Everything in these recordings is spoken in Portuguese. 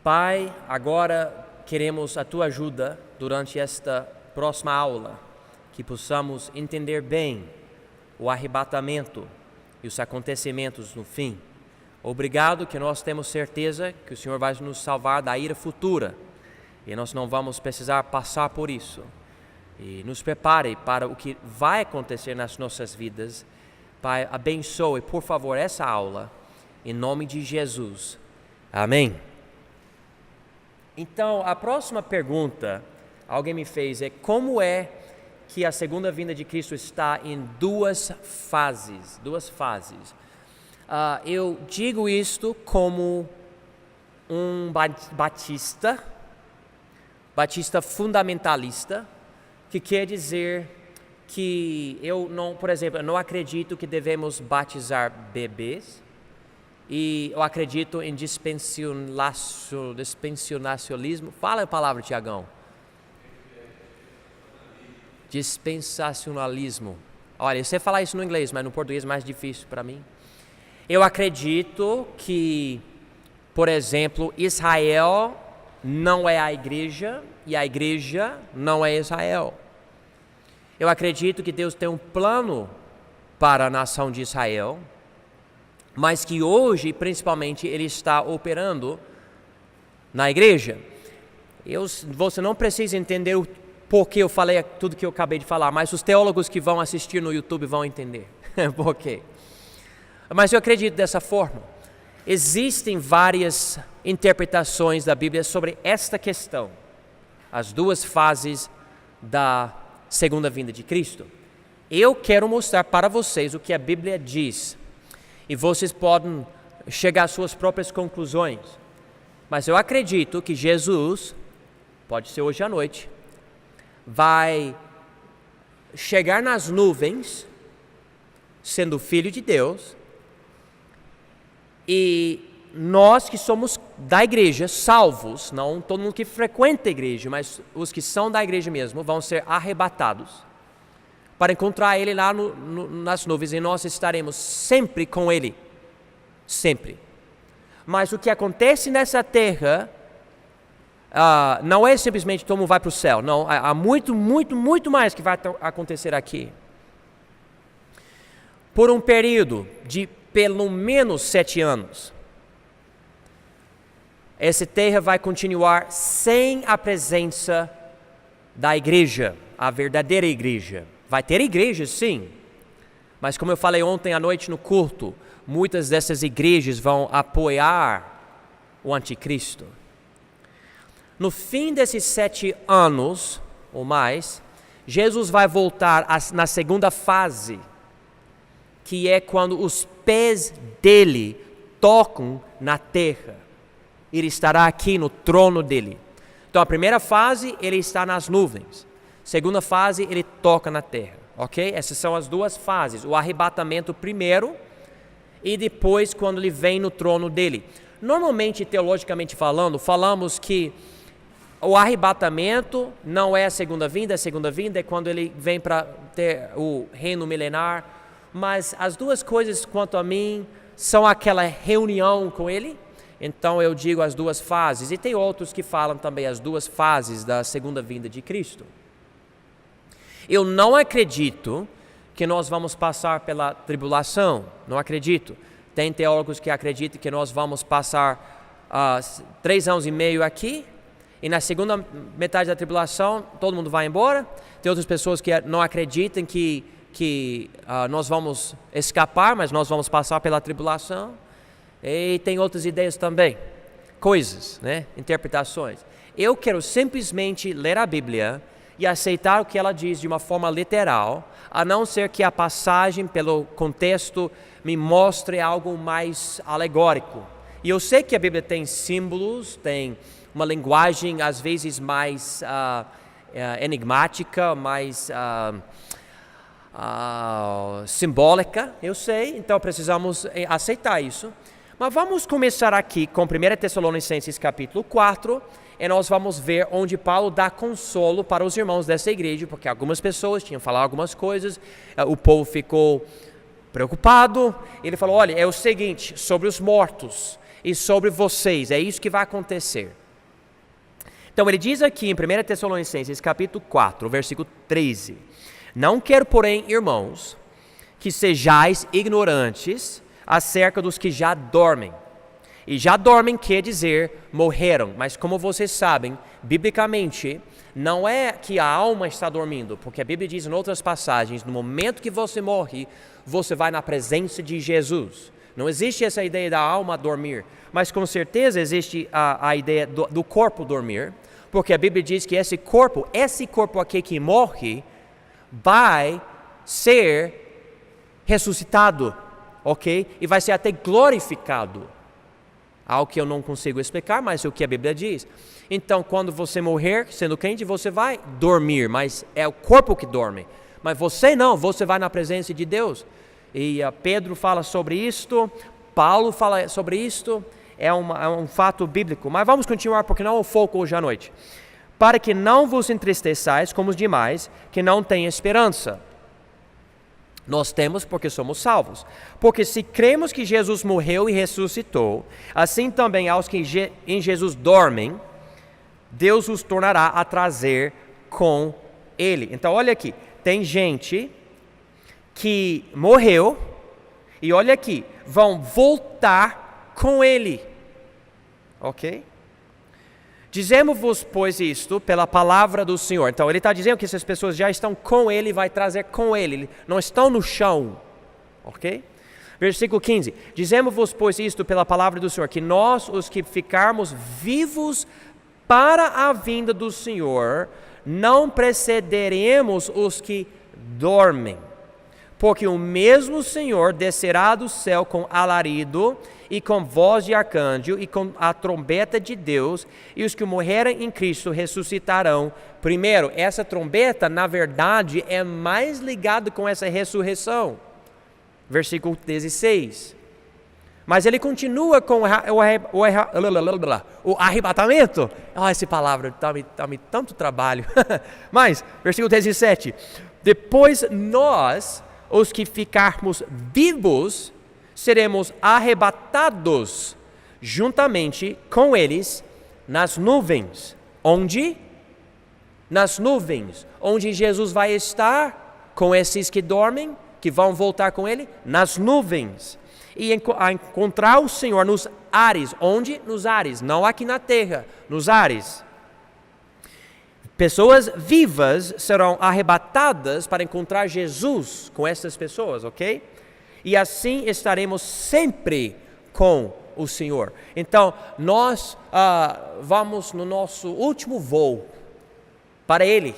Pai, agora queremos a Tua ajuda durante esta próxima aula, que possamos entender bem o arrebatamento e os acontecimentos no fim. Obrigado que nós temos certeza que o Senhor vai nos salvar da ira futura e nós não vamos precisar passar por isso. E nos prepare para o que vai acontecer nas nossas vidas. Pai, abençoe, por favor, essa aula, em nome de Jesus. Amém. Então, a próxima pergunta, alguém me fez, é como é que a segunda vinda de Cristo está em duas fases. Eu digo isto como um batista fundamentalista, que quer dizer que eu não acredito que devemos batizar bebês, e eu acredito em dispensacionalismo. Fala a palavra, Tiagão. Dispensacionalismo. Olha, eu sei falar isso no inglês, mas no português é mais difícil para mim. Eu acredito que, por exemplo, Israel não é a igreja e a igreja não é Israel. Eu acredito que Deus tem um plano para a nação de Israel, mas que hoje, principalmente, Ele está operando na igreja. Você não precisa entender o porquê eu falei tudo que eu acabei de falar, mas os teólogos que vão assistir no YouTube vão entender por quê. Mas eu acredito dessa forma. Existem várias interpretações da Bíblia sobre esta questão, as duas fases da segunda vinda de Cristo. Eu quero mostrar para vocês o que a Bíblia diz, e vocês podem chegar às suas próprias conclusões. Mas eu acredito que Jesus, pode ser hoje à noite, vai chegar nas nuvens, sendo Filho de Deus, e nós que somos da igreja, salvos, não todo mundo que frequenta a igreja, mas os que são da igreja mesmo, vão ser arrebatados para encontrar Ele lá nas nuvens, e nós estaremos sempre com Ele, sempre. Mas o que acontece nessa terra não é simplesmente todo mundo vai para o céu, não, há muito mais que vai acontecer aqui. Por um período de pelo menos 7 anos, essa terra vai continuar sem a presença da igreja, a verdadeira igreja. Vai ter igrejas, sim, mas como eu falei ontem à noite no culto, muitas dessas igrejas vão apoiar o anticristo. No fim desses 7 anos, ou mais, Jesus vai voltar na segunda fase, que é quando os pés dele tocam na terra. Ele estará aqui no trono dele. Então a primeira fase, ele está nas nuvens. Segunda fase, ele toca na terra, ok? Essas são as duas fases, o arrebatamento primeiro e depois quando ele vem no trono dele. Normalmente, teologicamente falando, falamos que o arrebatamento não é a segunda vinda é quando ele vem para ter o reino milenar, mas as duas coisas, quanto a mim, são aquela reunião com ele. Então eu digo as duas fases, e tem outros que falam também as duas fases da segunda vinda de Cristo. Eu não acredito que nós vamos passar pela tribulação, não acredito. Tem teólogos que acreditam que nós vamos passar 3 anos e meio aqui, e na segunda metade da tribulação todo mundo vai embora. Tem outras pessoas que não acreditam que nós vamos escapar, mas nós vamos passar pela tribulação. E tem outras ideias também, coisas, né? Interpretações. Eu quero simplesmente ler a Bíblia e aceitar o que ela diz de uma forma literal, a não ser que a passagem, pelo contexto, me mostre algo mais alegórico. E eu sei que a Bíblia tem símbolos, tem uma linguagem às vezes mais enigmática, mais simbólica, eu sei, então precisamos aceitar isso. Mas vamos começar aqui com 1 Tessalonicenses capítulo 4, e nós vamos ver onde Paulo dá consolo para os irmãos dessa igreja, porque algumas pessoas tinham falado algumas coisas, o povo ficou preocupado. Ele falou: olha, é o seguinte, sobre os mortos, e sobre vocês. É isso que vai acontecer. Então ele diz aqui em 1 Tessalonicenses capítulo 4, versículo 13: Não quero, porém, irmãos, que sejais ignorantes acerca dos que já dormem. E já dormem quer dizer morreram, mas como vocês sabem, biblicamente, não é que a alma está dormindo, porque a Bíblia diz em outras passagens, no momento que você morre, você vai na presença de Jesus. Não existe essa ideia da alma dormir, mas com certeza existe a ideia do corpo dormir, porque a Bíblia diz que esse corpo aqui que morre, vai ser ressuscitado, ok? E vai ser até glorificado. Algo que eu não consigo explicar, mas é o que a Bíblia diz. Então, quando você morrer, sendo crente, você vai dormir, mas é o corpo que dorme. Mas você não, você vai na presença de Deus. E Pedro fala sobre isto, Paulo fala sobre isto, é um fato bíblico. Mas vamos continuar, porque não é o foco hoje à noite. Para que não vos entristeçais como os demais, que não têm esperança. Nós temos porque somos salvos. Porque se cremos que Jesus morreu e ressuscitou, assim também aos que em Jesus dormem, Deus os tornará a trazer com Ele. Então olha aqui, tem gente que morreu e olha aqui, vão voltar com Ele. Ok? Dizemos-vos, pois, isto pela palavra do Senhor. Então, ele está dizendo que essas pessoas já estão com ele, vai trazer com ele, não estão no chão. Ok? Versículo 15. Dizemos-vos, pois, isto pela palavra do Senhor, que nós, os que ficarmos vivos para a vinda do Senhor, não precederemos os que dormem. Porque o mesmo Senhor descerá do céu com alarido, e com voz de arcanjo, e com a trombeta de Deus, e os que morrerem em Cristo ressuscitarão primeiro. Essa trombeta, na verdade, é mais ligada com essa ressurreição. Versículo 16. Mas ele continua com o arrebatamento. Essa palavra dá-me tanto trabalho. Mas, versículo 17. Depois nós, os que ficarmos vivos, seremos arrebatados juntamente com eles nas nuvens. Onde? Nas nuvens. Onde Jesus vai estar com esses que dormem, que vão voltar com ele? Nas nuvens. E a encontrar o Senhor nos ares. Onde? Nos ares. Não aqui na terra, nos ares. Pessoas vivas serão arrebatadas para encontrar Jesus com essas pessoas, ok? E assim estaremos sempre com o Senhor. Então, nós vamos no nosso último voo para Ele,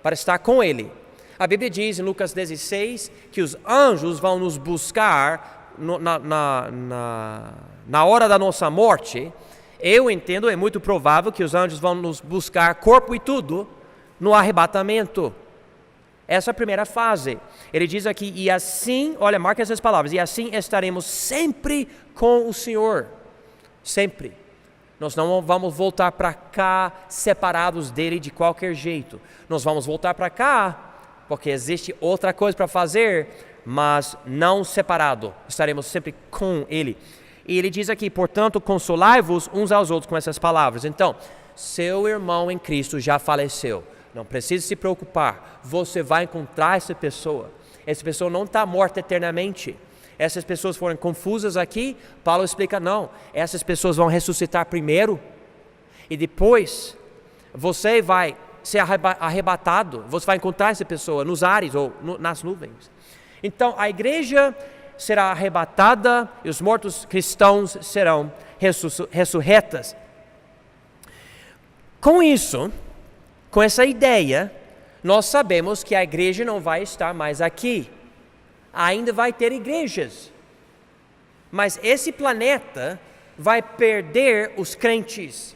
para estar com Ele. A Bíblia diz em Lucas 16 que os anjos vão nos buscar na hora da nossa morte. Eu entendo, é muito provável que os anjos vão nos buscar corpo e tudo no arrebatamento. Essa é a primeira fase. Ele diz aqui, e assim, olha, marca essas palavras, e assim estaremos sempre com o Senhor. Sempre. Nós não vamos voltar para cá separados dele de qualquer jeito. Nós vamos voltar para cá, porque existe outra coisa para fazer, mas não separado. Estaremos sempre com ele. E ele diz aqui, portanto, consolai-vos uns aos outros com essas palavras. Então, seu irmão em Cristo já faleceu. Não precisa se preocupar, você vai encontrar essa pessoa. Essa pessoa não está morta eternamente. Essas pessoas foram confusas aqui, Paulo explica, não. Essas pessoas vão ressuscitar primeiro, e depois você vai ser arrebatado, você vai encontrar essa pessoa nos ares ou nas nuvens. Então a igreja será arrebatada e os mortos cristãos serão ressurretas. Com isso, com essa ideia, nós sabemos que a igreja não vai estar mais aqui. Ainda vai ter igrejas. Mas esse planeta vai perder os crentes.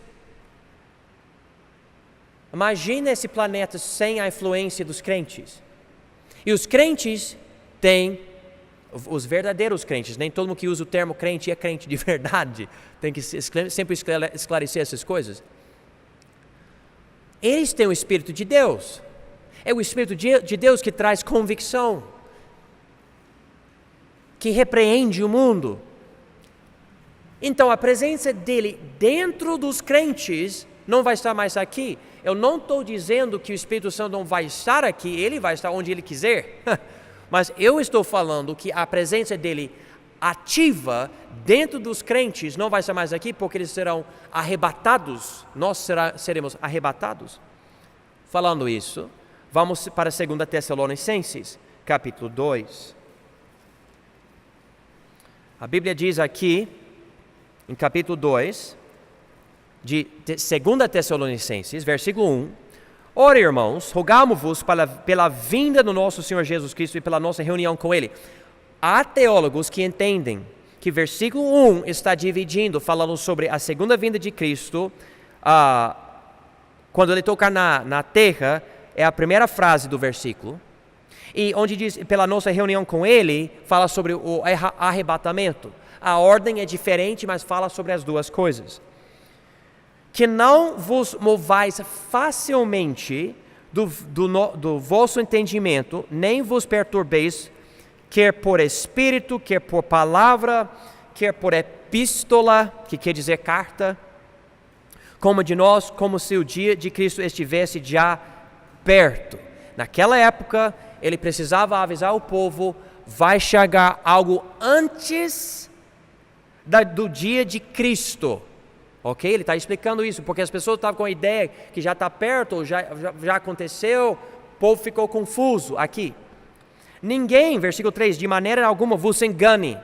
Imagina esse planeta sem a influência dos crentes. E os crentes têm, os verdadeiros crentes, nem todo mundo que usa o termo crente é crente de verdade. Tem que sempre esclarecer essas coisas. Eles têm o Espírito de Deus. É o Espírito de Deus que traz convicção, que repreende o mundo. Então a presença dele dentro dos crentes não vai estar mais aqui. Eu não estou dizendo que o Espírito Santo não vai estar aqui, ele vai estar onde ele quiser. Mas eu estou falando que a presença dele ativa dentro dos crentes não vai estar mais aqui, porque eles serão arrebatados, nós seremos arrebatados. Falando isso, vamos para 2 Tessalonicenses, capítulo 2. A Bíblia diz aqui, em capítulo 2, de 2 Tessalonicenses, versículo 1, ora, irmãos, rogamo-vos pela vinda do nosso Senhor Jesus Cristo e pela nossa reunião com Ele. Há teólogos que entendem que versículo 1 está dividindo, falando sobre a segunda vinda de Cristo. Quando ele tocar na terra, é a primeira frase do versículo. E onde diz, pela nossa reunião com Ele, fala sobre o arrebatamento. A ordem é diferente, mas fala sobre as duas coisas. Que não vos movais facilmente do vosso entendimento, nem vos perturbeis, quer por espírito, quer por palavra, quer por epístola, que quer dizer carta, como de nós, como se o dia de Cristo estivesse já perto. Naquela época, ele precisava avisar o povo, vai chegar algo antes do dia de Cristo. Ok? Ele está explicando isso, porque as pessoas estavam com a ideia que já está perto, já aconteceu, o povo ficou confuso aqui. Ninguém, versículo 3, de maneira alguma vos engane,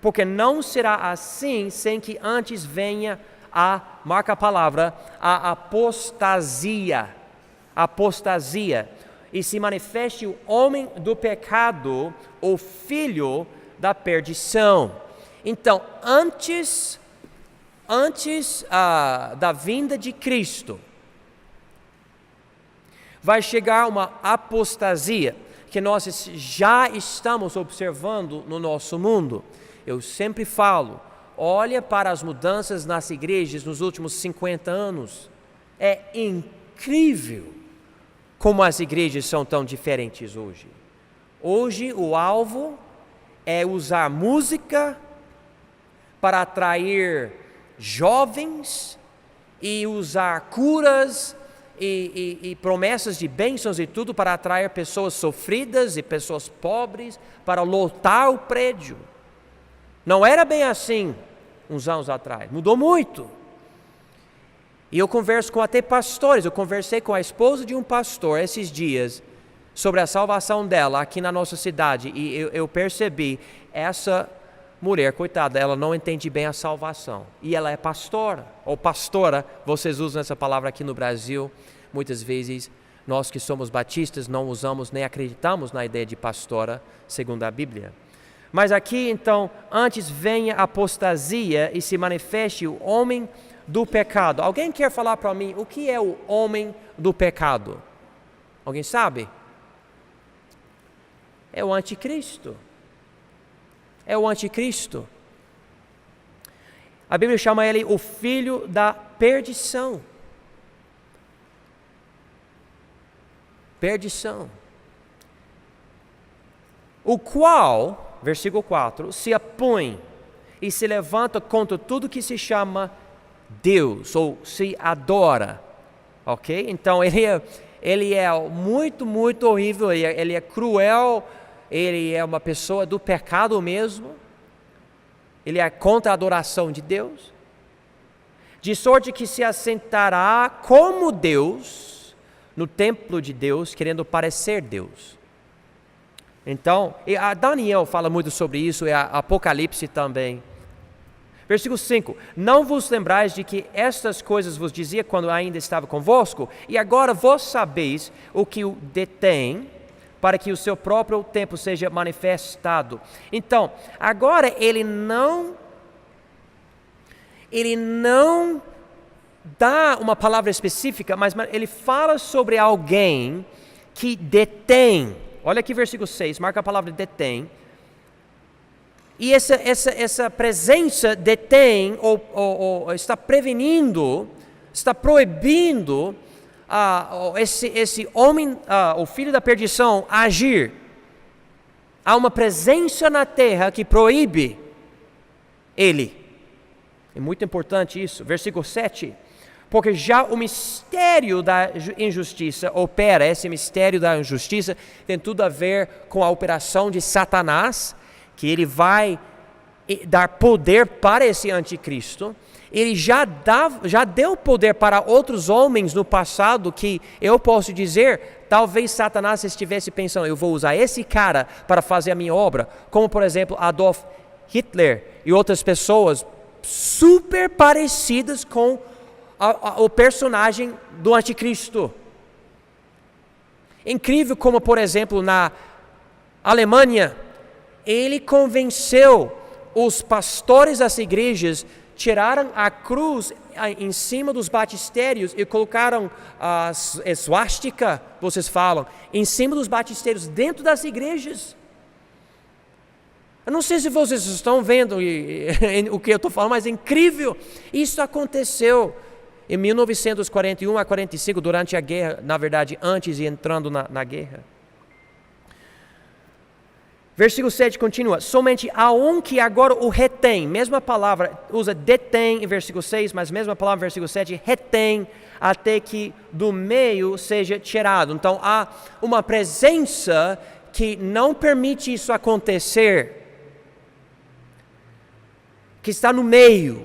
porque não será assim sem que antes venha marca a palavra, a apostasia, e se manifeste o homem do pecado, o filho da perdição. Então, antes da vinda de Cristo, vai chegar uma apostasia, que nós já estamos observando no nosso mundo. Eu sempre falo, olha para as mudanças nas igrejas nos últimos 50 anos. É incrível como as igrejas são tão diferentes hoje. Hoje o alvo é usar música para atrair jovens e usar curas e promessas de bênçãos e tudo para atrair pessoas sofridas e pessoas pobres para lotar o prédio. Não era bem assim uns anos atrás, mudou muito. E eu converso com até pastores, eu conversei com a esposa de um pastor esses dias sobre a salvação dela aqui na nossa cidade, e eu percebi, essa mulher, coitada, ela não entende bem a salvação, e ela é pastora, ou pastora, vocês usam essa palavra aqui no Brasil, muitas vezes nós que somos batistas não usamos nem acreditamos na ideia de pastora, segundo a Bíblia. Mas aqui então, antes venha a apostasia e se manifeste o homem do pecado. Alguém quer falar para mim o que é o homem do pecado? Alguém sabe? É o anticristo. É o anticristo. A Bíblia chama ele o filho da perdição. Perdição. O qual, versículo 4, se opõe e se levanta contra tudo que se chama Deus, ou se adora, ok? Então ele é muito, muito horrível, ele é cruel, ele é uma pessoa do pecado mesmo, ele é contra a adoração de Deus, de sorte que se assentará como Deus no templo de Deus, querendo parecer Deus. Então, a Daniel fala muito sobre isso, e a Apocalipse também. Versículo 5, não vos lembrais de que estas coisas vos dizia quando ainda estava convosco, e agora vós sabeis o que o detém, para que o seu próprio tempo seja manifestado. Então, agora ele não dá uma palavra específica, mas ele fala sobre alguém que detém. Olha aqui versículo 6, marca a palavra detém. E essa presença detém, ou está prevenindo, está proibindo esse homem, o filho da perdição, agir. Há uma presença na terra que proíbe ele. É muito importante isso. Versículo 7. Porque já o mistério da injustiça opera, esse mistério da injustiça tem tudo a ver com a operação de Satanás, que ele vai dar poder para esse anticristo. Ele já deu poder para outros homens no passado que eu posso dizer, talvez Satanás estivesse pensando, eu vou usar esse cara para fazer a minha obra, como por exemplo Adolf Hitler e outras pessoas super parecidas com o personagem do anticristo. Incrível como, por exemplo, na Alemanha, ele convenceu os pastores das igrejas, tiraram a cruz em cima dos batistérios e colocaram a esvástica, vocês falam, em cima dos batistérios dentro das igrejas. Eu não sei se vocês estão vendo o que eu estou falando, mas é incrível. Isso aconteceu em 1941 a 45, durante a guerra, na verdade, antes e entrando na guerra. Versículo 7 continua, somente há um que agora o retém, mesma palavra, usa detém em versículo 6, mas mesma palavra em versículo 7, retém até que do meio seja tirado. Então há uma presença que não permite isso acontecer, que está no meio.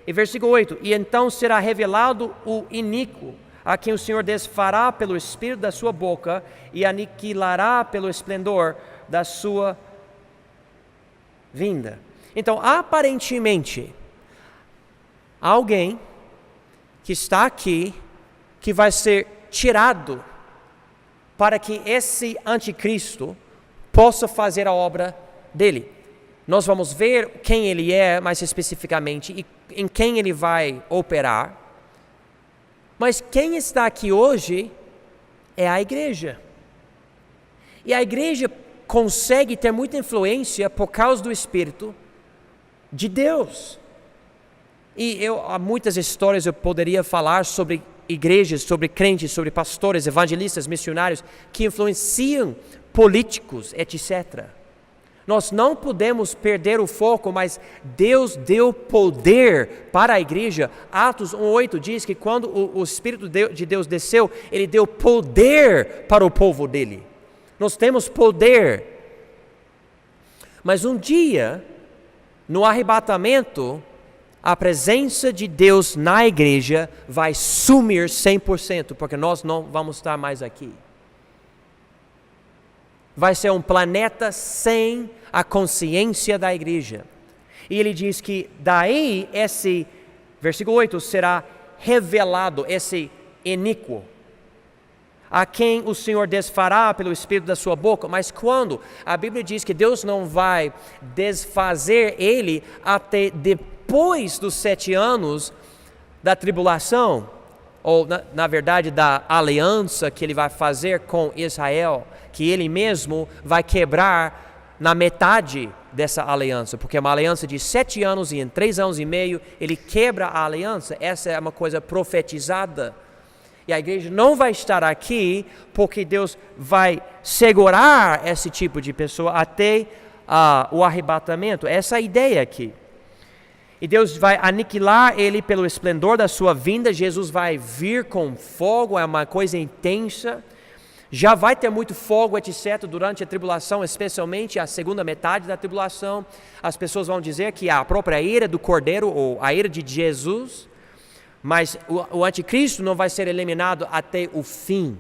E versículo 8, e então será revelado o iníquo, a quem o Senhor desfará pelo espírito da sua boca e aniquilará pelo esplendor da sua vinda. Então, aparentemente, alguém que está aqui, que vai ser tirado para que esse anticristo possa fazer a obra dele. Nós vamos ver quem ele é mais especificamente e em quem ele vai operar. Mas quem está aqui hoje é a igreja. E a igreja consegue ter muita influência por causa do Espírito de Deus. E há muitas histórias eu poderia falar sobre igrejas, sobre crentes, sobre pastores, evangelistas, missionários que influenciam políticos, etc. Nós não podemos perder o foco, mas Deus deu poder para a igreja. Atos 1:8 diz que quando o Espírito de Deus desceu, Ele deu poder para o povo dele. Nós temos poder. Mas um dia, no arrebatamento, a presença de Deus na igreja vai sumir 100%, porque nós não vamos estar mais aqui. Vai ser um planeta sem a consciência da igreja. E ele diz que daí esse, versículo 8, será revelado, esse iníquo, a quem o Senhor desfará pelo Espírito da sua boca. Mas quando? A Bíblia diz que Deus não vai desfazer ele até depois dos 7 anos da tribulação, ou na verdade da aliança que ele vai fazer com Israel, que ele mesmo vai quebrar na metade dessa aliança, porque é uma aliança de 7 anos e em 3 anos e meio ele quebra a aliança. Essa é uma coisa profetizada. E a igreja não vai estar aqui porque Deus vai segurar esse tipo de pessoa até o arrebatamento. Essa é a ideia aqui. E Deus vai aniquilar ele pelo esplendor da sua vinda. Jesus vai vir com fogo, é uma coisa intensa. Já vai ter muito fogo, etc., durante a tribulação, especialmente a segunda metade da tribulação. As pessoas vão dizer que a própria ira do Cordeiro, ou a ira de Jesus, mas o anticristo não vai ser eliminado até o fim.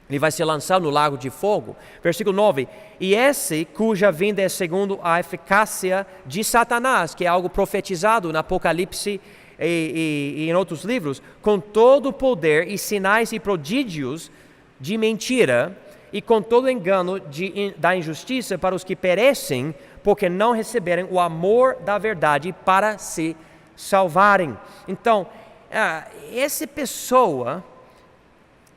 Ele vai ser lançado no lago de fogo. Versículo 9. E esse cuja vinda é segundo a eficácia de Satanás, que é algo profetizado no Apocalipse e em outros livros, com todo o poder e sinais e prodígios de mentira e com todo o engano da injustiça para os que perecem, porque não receberem o amor da verdade para se salvarem. Então, essa pessoa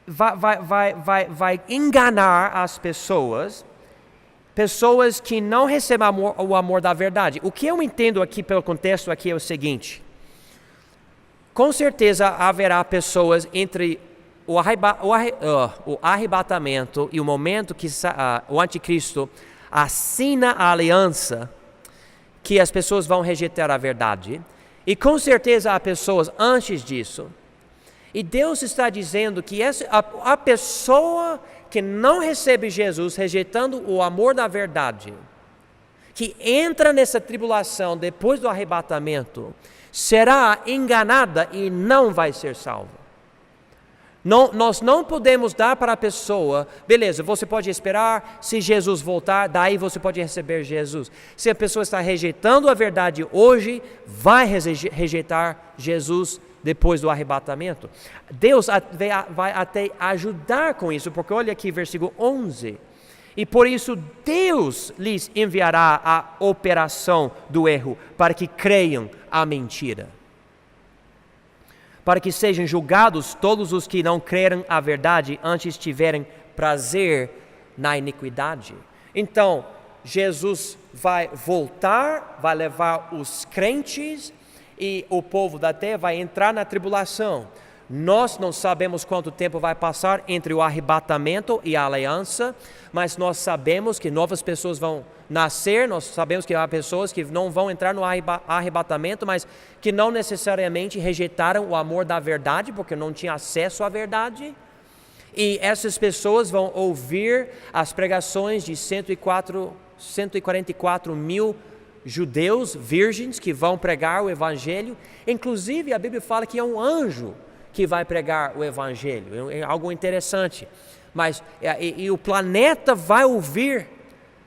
vai enganar as pessoas que não recebem o amor da verdade. O que eu entendo aqui pelo contexto aqui é o seguinte: com certeza haverá pessoas entre o arrebatamento e o momento que o anticristo assina a aliança, que as pessoas vão rejeitar a verdade, e com certeza há pessoas antes disso. E Deus está dizendo que a pessoa que não recebe Jesus, rejeitando o amor da verdade, que entra nessa tribulação depois do arrebatamento, será enganada e não vai ser salva. Nós não podemos dar para a pessoa, beleza, você pode esperar, se Jesus voltar, daí você pode receber Jesus. Se a pessoa está rejeitando a verdade hoje, vai rejeitar Jesus depois do arrebatamento. Deus vai até ajudar com isso, porque olha aqui versículo 11. E por isso Deus lhes enviará a operação do erro, para que creiam a mentira. Para que sejam julgados todos os que não creram a verdade, antes tiverem prazer na iniquidade. Então, Jesus vai voltar, vai levar os crentes e o povo da terra vai entrar na tribulação. Nós não sabemos quanto tempo vai passar entre o arrebatamento e a aliança, mas nós sabemos que novas pessoas vão nascer, nós sabemos que há pessoas que não vão entrar no arrebatamento, mas que não necessariamente rejeitaram o amor da verdade, porque não tinham acesso à verdade. E essas pessoas vão ouvir as pregações de 144 mil judeus virgens que vão pregar o evangelho. Inclusive a Bíblia fala que é um anjo que vai pregar o evangelho, é algo interessante. Mas e o planeta vai ouvir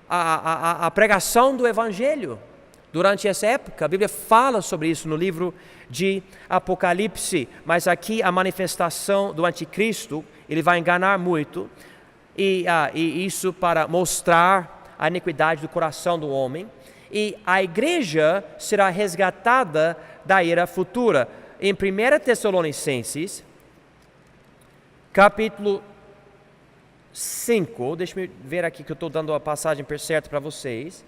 a pregação do evangelho durante essa época. A Bíblia fala sobre isso no livro de Apocalipse, mas aqui a manifestação do anticristo, ele vai enganar muito, e isso para mostrar a iniquidade do coração do homem, e a igreja será resgatada da era futura. Em 1 Tessalonicenses, capítulo 5, deixa eu ver aqui que eu estou dando a passagem certa para vocês.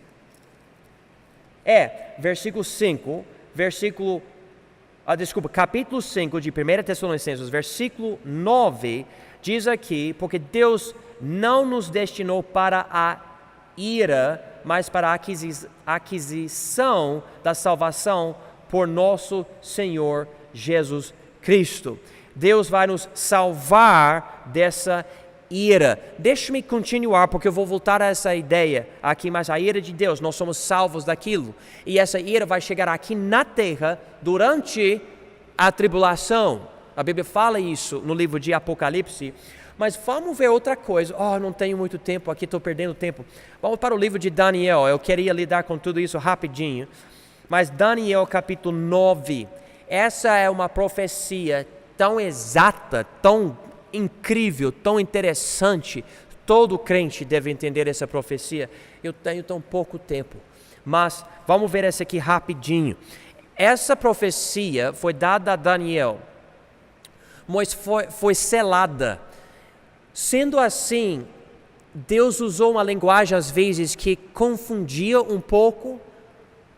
Versículo 5, capítulo 5 de 1 Tessalonicenses, versículo 9, diz aqui, porque Deus não nos destinou para a ira, mas para a aquisição da salvação por nosso Senhor Jesus Cristo. Deus vai nos salvar dessa ira. Deixe-me continuar, porque eu vou voltar a essa ideia aqui, mas a ira de Deus, nós somos salvos daquilo. E essa ira vai chegar aqui na terra durante a tribulação. A Bíblia fala isso no livro de Apocalipse. Mas vamos ver outra coisa. Não tenho muito tempo aqui, estou perdendo tempo. Vamos para o livro de Daniel. Eu queria lidar com tudo isso rapidinho. Mas Daniel capítulo 9, essa é uma profecia tão exata, tão incrível, tão interessante. Todo crente deve entender essa profecia. Eu tenho tão pouco tempo, mas vamos ver essa aqui rapidinho. Essa profecia foi dada a Daniel, mas foi selada. Sendo assim, Deus usou uma linguagem às vezes que confundia um pouco,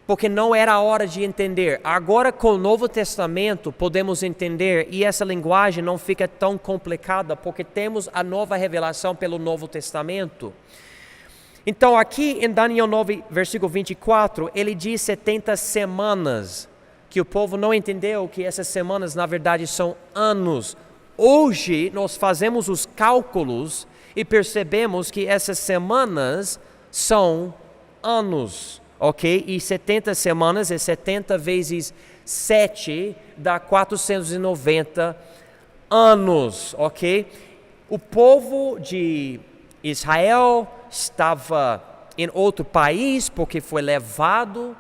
porque não era a hora de entender. Agora com o Novo Testamento podemos entender, e essa linguagem não fica tão complicada, porque temos a nova revelação pelo Novo Testamento. Então aqui em Daniel 9, versículo 24, ele diz 70 semanas, que o povo não entendeu que essas semanas na verdade são anos. Hoje nós fazemos os cálculos e percebemos que essas semanas são anos. Ok? E 70 semanas é 70 vezes 7, dá 490 anos, ok? O povo de Israel estava em outro país, porque foi levado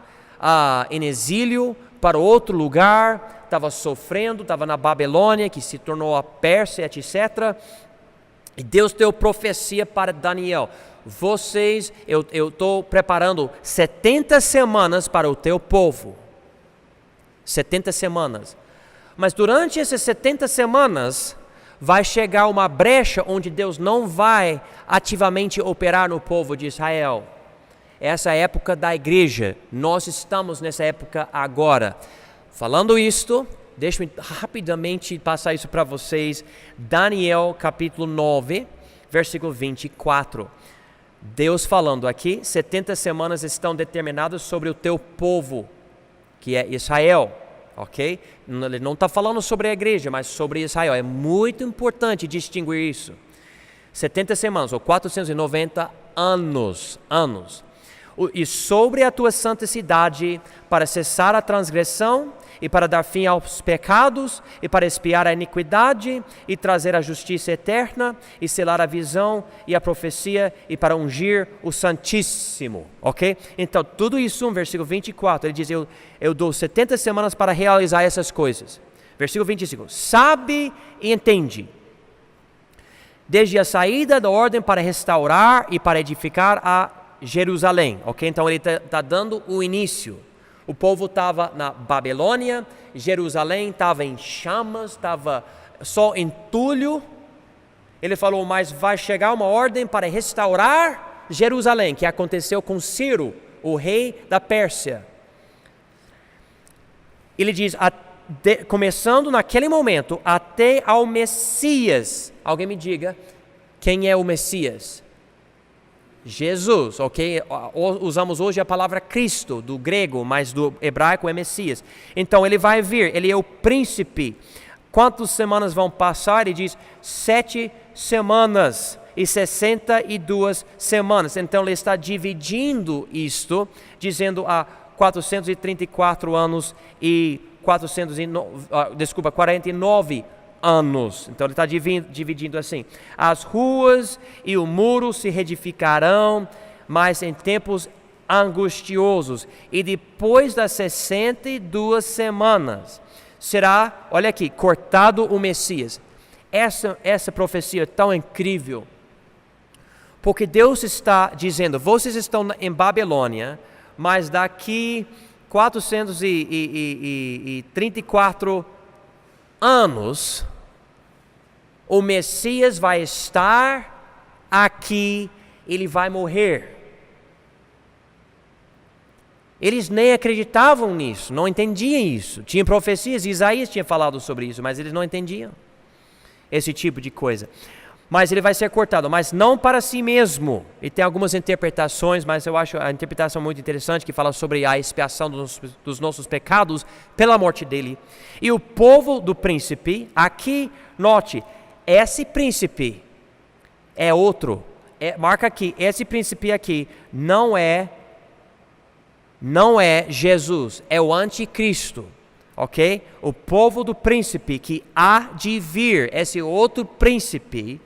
em exílio para outro lugar, estava sofrendo, estava na Babilônia, que se tornou a Pérsia, etc. E Deus deu profecia para Daniel. Eu estou preparando 70 semanas para o teu povo. 70 semanas. Mas durante essas 70 semanas, vai chegar uma brecha onde Deus não vai ativamente operar no povo de Israel. Essa é a época da igreja. Nós estamos nessa época agora. Falando isto, deixe-me rapidamente passar isso para vocês. Daniel capítulo 9, versículo 24. Deus falando aqui, 70 semanas estão determinadas sobre o teu povo, que é Israel, ok? Ele não está falando sobre a igreja, mas sobre Israel. É muito importante distinguir isso. 70 semanas, ou 490 anos. E sobre a tua santa cidade, para cessar a transgressão, e para dar fim aos pecados, e para expiar a iniquidade, e trazer a justiça eterna, e selar a visão e a profecia, e para ungir o Santíssimo, ok? Então, tudo isso no versículo 24, ele diz, eu dou 70 semanas para realizar essas coisas. Versículo 25, sabe e entende, desde a saída da ordem para restaurar e para edificar a Jerusalém, ok? Então, ele está dando o início. O povo estava na Babilônia, Jerusalém estava em chamas, estava só entulho. Ele falou, mas vai chegar uma ordem para restaurar Jerusalém, que aconteceu com Ciro, o rei da Pérsia. Ele diz, começando naquele momento, até ao Messias. Alguém me diga, quem é o Messias? Jesus, ok? Usamos hoje a palavra Cristo, do grego, mas do hebraico é Messias. Então ele vai vir, ele é o príncipe. Quantas semanas vão passar? Ele diz 7 semanas e 62 semanas. Então ele está dividindo isto, dizendo há 434 anos e 49 anos. Então ele está dividindo assim. As ruas e o muro se reedificarão, mas em tempos angustiosos. E depois das 62 semanas, será, olha aqui, cortado o Messias. Essa profecia é tão incrível. Porque Deus está dizendo, vocês estão em Babilônia, mas daqui 434 anos, o Messias vai estar aqui, ele vai morrer. Eles nem acreditavam nisso, não entendiam isso. Tinha profecias, Isaías tinha falado sobre isso, mas eles não entendiam esse tipo de coisa. Mas ele vai ser cortado, mas não para si mesmo. E tem algumas interpretações, mas eu acho a interpretação muito interessante, que fala sobre a expiação dos nossos pecados pela morte dele. E o povo do príncipe, aqui, note, esse príncipe é outro. Marca aqui, esse príncipe aqui não é Jesus, é o anticristo. Ok? O povo do príncipe que há de vir, esse outro príncipe,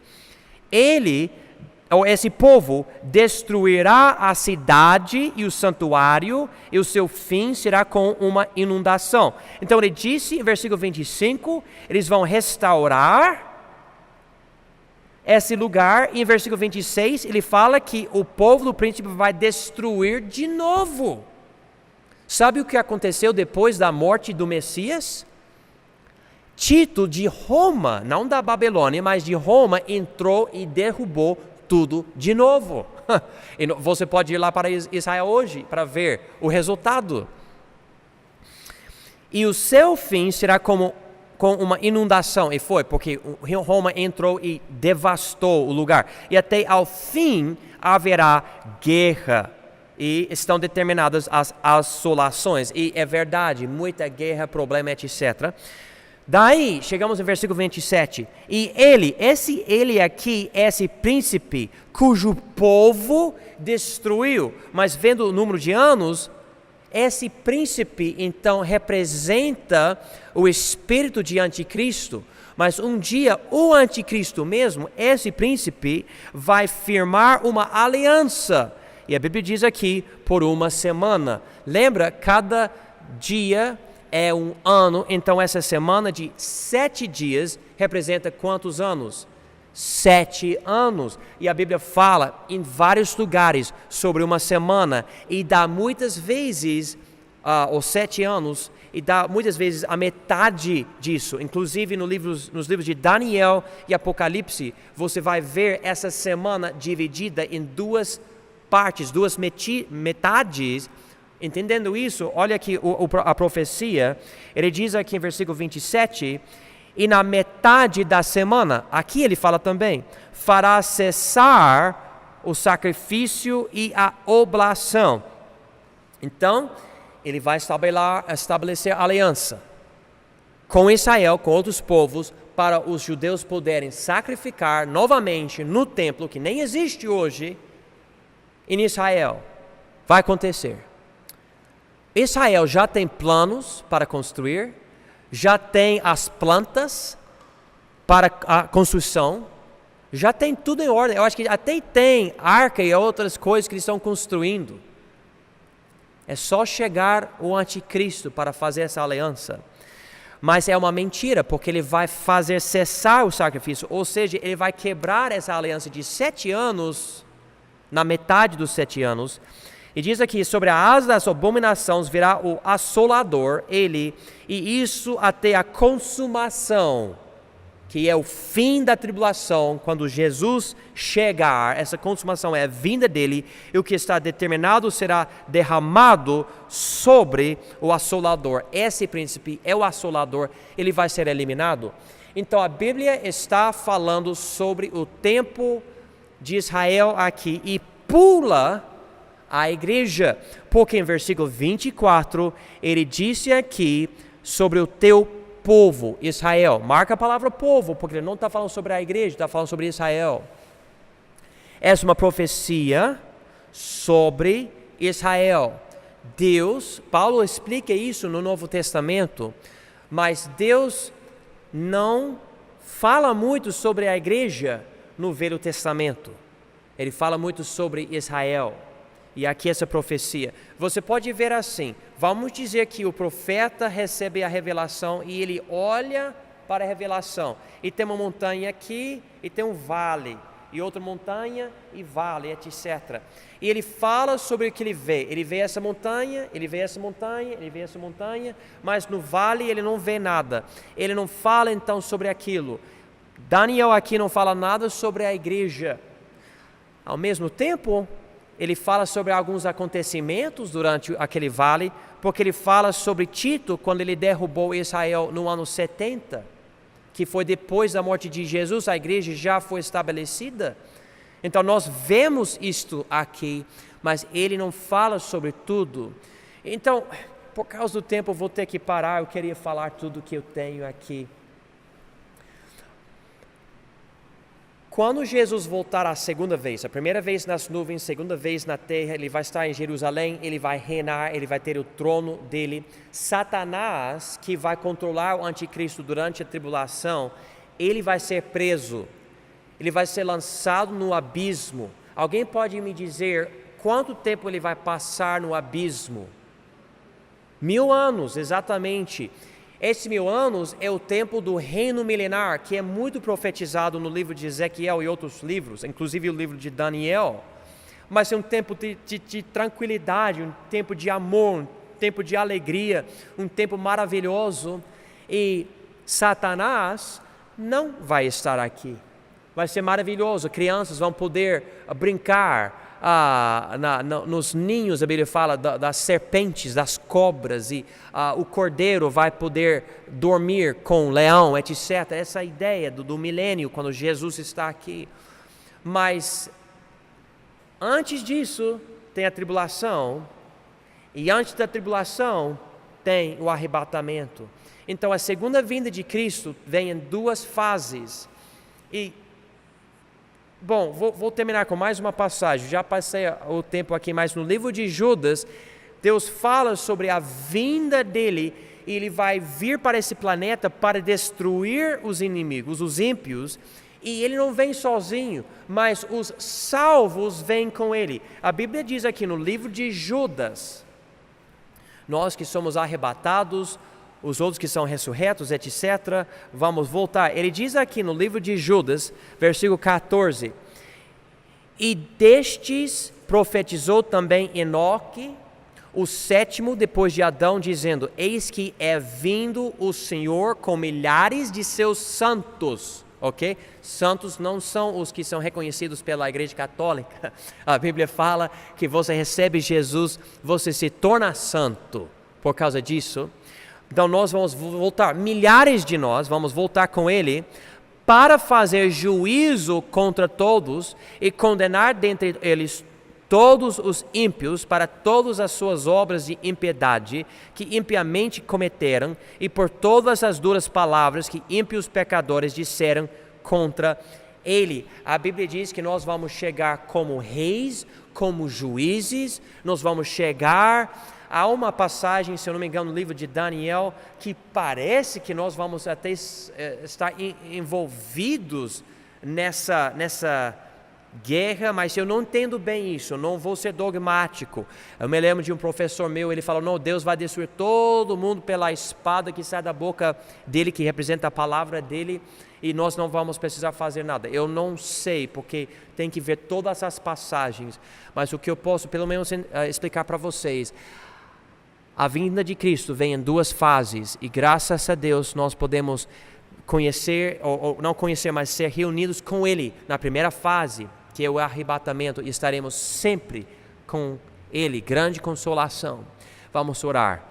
esse povo destruirá a cidade e o santuário, e o seu fim será com uma inundação. Então ele disse em versículo 25, eles vão restaurar esse lugar, e em versículo 26 ele fala que o povo do príncipe vai destruir de novo. Sabe o que aconteceu depois da morte do Messias? Tito de Roma, não da Babilônia, mas de Roma, entrou e derrubou tudo de novo. E você pode ir lá para Israel hoje para ver o resultado. E o seu fim será com uma inundação, e foi, porque Roma entrou e devastou o lugar. E até ao fim haverá guerra. E estão determinadas as assolações. E é verdade, muita guerra, problema, etc. Daí, chegamos no versículo 27. E ele aqui, esse príncipe, cujo povo destruiu. Mas vendo o número de anos, esse príncipe, então, representa o espírito de anticristo. Mas um dia, o anticristo mesmo, esse príncipe, vai firmar uma aliança. E a Bíblia diz aqui, por uma semana. Lembra, cada dia é um ano, então essa semana de 7 dias representa quantos anos? 7 anos. E a Bíblia fala em vários lugares sobre uma semana, e dá muitas vezes, os 7 anos, e dá muitas vezes a metade disso. Inclusive nos livros de Daniel e Apocalipse, você vai ver essa semana dividida em duas partes, duas metades. Entendendo isso, olha aqui a profecia, ele diz aqui em versículo 27, e na metade da semana, aqui ele fala também, fará cessar o sacrifício e a oblação. Então, ele vai estabelecer aliança com Israel, com outros povos, para os judeus poderem sacrificar novamente no templo, que nem existe hoje, em Israel. Vai acontecer. Israel já tem planos para construir, já tem as plantas para a construção, já tem tudo em ordem. Eu acho que até tem arca e outras coisas que eles estão construindo. É só chegar o anticristo para fazer essa aliança. Mas é uma mentira, porque ele vai fazer cessar o sacrifício, ou seja, ele vai quebrar essa aliança de 7 anos, na metade dos 7 anos. E diz aqui, sobre a asa das abominações virá o assolador, e isso até a consumação, que é o fim da tribulação, quando Jesus chegar, essa consumação é a vinda dele, e o que está determinado será derramado sobre o assolador. Esse príncipe é o assolador, ele vai ser eliminado. Então a Bíblia está falando sobre o tempo de Israel aqui, e pula a igreja, porque em versículo 24, ele disse aqui sobre o teu povo, Israel. Marca a palavra povo, porque ele não está falando sobre a igreja, está falando sobre Israel. Essa é uma profecia sobre Israel. Deus, Paulo explica isso no Novo Testamento, mas Deus não fala muito sobre a igreja no Velho Testamento. Ele fala muito sobre Israel. E aqui essa profecia. Você pode ver assim, vamos dizer que o profeta recebe a revelação e ele olha para a revelação. E tem uma montanha aqui e tem um vale. E outra montanha e vale, etc. E ele fala sobre o que ele vê. Ele vê essa montanha, ele vê essa montanha, ele vê essa montanha. Mas no vale ele não vê nada. Ele não fala então sobre aquilo. Daniel aqui não fala nada sobre a igreja. Ao mesmo tempo, ele fala sobre alguns acontecimentos durante aquele vale, porque ele fala sobre Tito, quando ele derrubou Israel no ano 70, que foi depois da morte de Jesus, a igreja já foi estabelecida. Então nós vemos isto aqui, mas ele não fala sobre tudo. Então, por causa do tempo, eu vou ter que parar, eu queria falar tudo que eu tenho aqui. Quando Jesus voltar a segunda vez, a primeira vez nas nuvens, segunda vez na terra, ele vai estar em Jerusalém, ele vai reinar, ele vai ter o trono dele. Satanás, que vai controlar o anticristo durante a tribulação, ele vai ser preso, ele vai ser lançado no abismo. Alguém pode me dizer quanto tempo ele vai passar no abismo? 1000 anos, exatamente. Esses 1000 anos é o tempo do reino milenar, que é muito profetizado no livro de Ezequiel e outros livros, inclusive o livro de Daniel. Mas é um tempo de tranquilidade, um tempo de amor, um tempo de alegria, um tempo maravilhoso. E Satanás não vai estar aqui. Vai ser maravilhoso, crianças vão poder brincar nos ninhos, a Bíblia fala das serpentes, das cobras, e o cordeiro vai poder dormir com o leão, etc. Essa é a ideia do milênio, quando Jesus está aqui. Mas antes disso tem a tribulação, e antes da tribulação tem o arrebatamento. Então a segunda vinda de Cristo vem em 2 fases. E bom, vou terminar com mais uma passagem. Já passei o tempo aqui, mas no livro de Judas, Deus fala sobre a vinda dele, e ele vai vir para esse planeta para destruir os inimigos, os ímpios, e ele não vem sozinho, mas os salvos vêm com ele. A Bíblia diz aqui no livro de Judas, nós que somos arrebatados, os outros que são ressurretos, etc., vamos voltar. Ele diz aqui no livro de Judas, versículo 14, e destes profetizou também Enoque, o 7º depois de Adão, dizendo, eis que é vindo o Senhor com milhares de seus santos. Ok? Santos não são os que são reconhecidos pela Igreja Católica. A Bíblia fala que você recebe Jesus, você se torna santo por causa disso. Então nós vamos voltar, milhares de nós vamos voltar com ele para fazer juízo contra todos e condenar dentre eles todos os ímpios para todas as suas obras de impiedade que impiamente cometeram e por todas as duras palavras que ímpios pecadores disseram contra ele. A Bíblia diz que nós vamos chegar como reis, como juízes, nós vamos chegar a uma passagem, se eu não me engano, no livro de Daniel, que parece que nós vamos até estar envolvidos nessa guerra, mas eu não entendo bem isso, eu não vou ser dogmático. Eu me lembro de um professor meu, ele falou, não, Deus vai destruir todo mundo pela espada que sai da boca dele, que representa a palavra dele, e nós não vamos precisar fazer nada. Eu não sei, porque tem que ver todas as passagens, mas o que eu posso pelo menos explicar para vocês, a vinda de Cristo vem em duas fases, e graças a Deus nós podemos conhecer, ou não conhecer, mas ser reunidos com Ele na primeira fase, que é o arrebatamento, e estaremos sempre com Ele, grande consolação. Vamos orar.